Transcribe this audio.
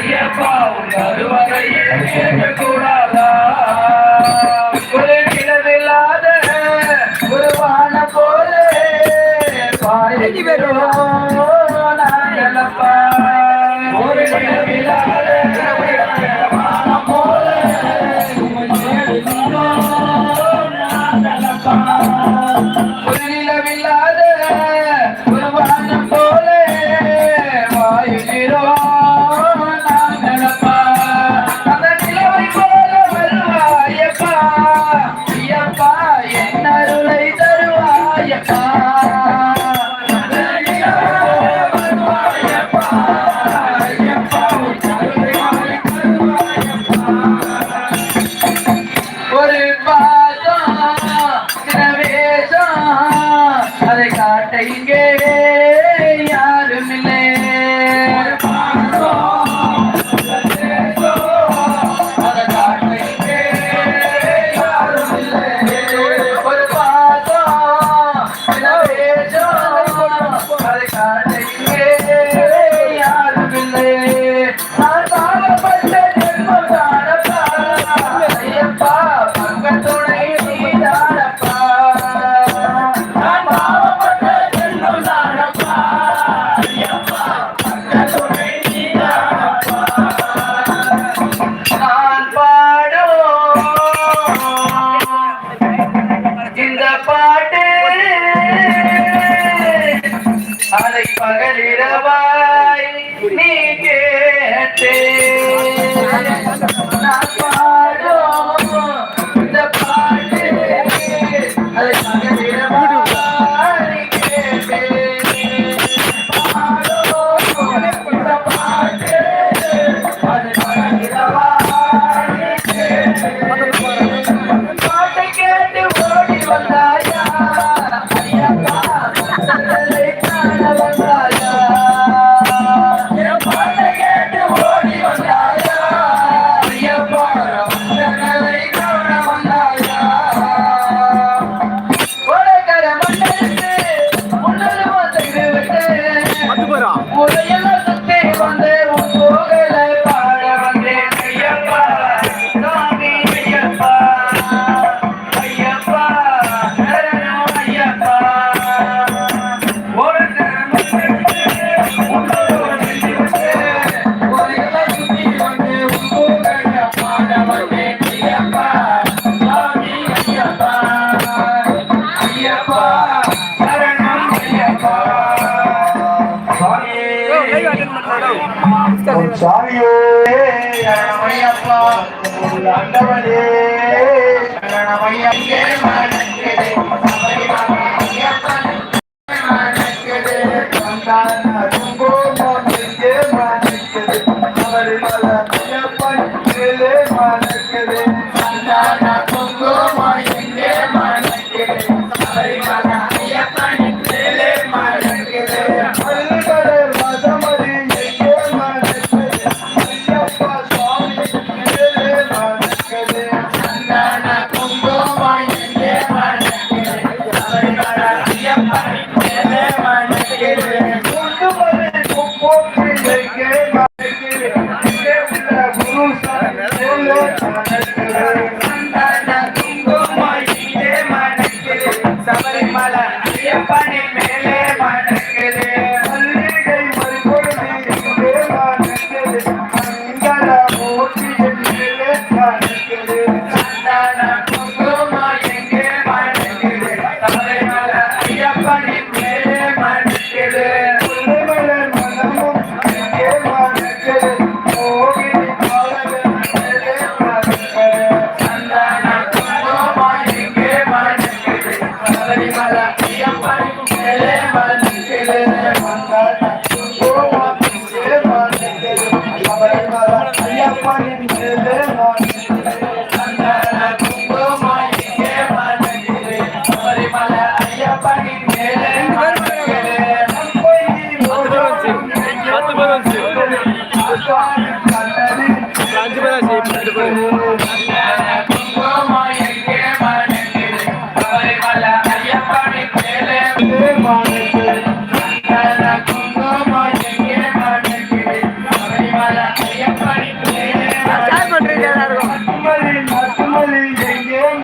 ஐயப்பா வருவதையே கேட்கக்கூடாதா ஒரு நிலவில்லாத உருவான போல நாங்களப்பா ஒரு நிலவில்லாத வானம் போல ஒரு நிலவில்லாத ஒரு வானம் போல வாயுகிறோம் நாங்களப்பா அந்த நிலவை போல வருவாயப்பா ஐயப்பா என் அருளை தருவாயப்பா ஒரு பாதம் சினவேசம் அதை காட்ட இங்கே யாரும் இல்லை அதை காட்ட இங்கே யாரும் இல்லை ஒரு பாதம் சினவேசம் அதை காட்ட இங்கே யாரும் இல்லை நான் பாவப்பட்ட ஜென்மம் தானப்பா ஐயப்பா பங்கத்துணை நீதானப்பா நான் பாவப்பட்ட ஜென்மம் தானப்பா ஐயப்பா பங்கத்துணை நீதானப்பா நான் பாடும் இந்த பாட்டு அதை பகலிரவாய் நீ கேட்டே நான் பாடும் இந்த பாட்டு அதை பகலிரவாய் நீ கேட்டே பாடும் இந்த பாட்டு அதை பகலிரவாய் நீ கேட்டே பாட்டை கேட்டு ஓடி வந்தாயா ஐயப்பா பக்தர்களை காண வந்தாயா பாட்டை கேட்டு ஓடி வந்தாயா ஐயப்பா பக்தர்களை காண வந்தாயா உலகர மன்னருக்கு முன்னருவா செய்து விட்டு உரையெல்லாம் சுத்தி வந்து உன் புகழை பாட வந்தேன் ஐயப்பா சாமி ஐயப்பா ஐயப்பா சரணம் ஐயப்பா உலகர மன்னருக்கு முன்னருவா செய்து விட்டு உரையெல்லாம் சுத்தி வந்து உன் புகழை பாட வந்தேன் ஐயப்பா சாமி ஐயப்பா ஐயப்பா சரணம் ஐயப்பா சாமியே சரணமையப்பா ஆண்டவனே சரணமையே மனக்கே மனக்கே சந்தான துங்கோ மனக்கே மனக்கே சபரிமல ஐயப்பன் கேலே மனக்கே சந்தான துங்கோ மனக்கே மனக்கே சபரிமல ஐயப்பன் கேலே மனக்கே பல்கடல் மதமரி எங்கே மனக்கே ஐயப்பா சுவாமி கேலே மனக்கே சந்தான துங்கோ மனக்கே மனக்கே சபரிமல ஐயப்பன் கேலே மனக்கே குண்டு மலை குப்போக்கு எங்கே மனக்கே ஐயப்பா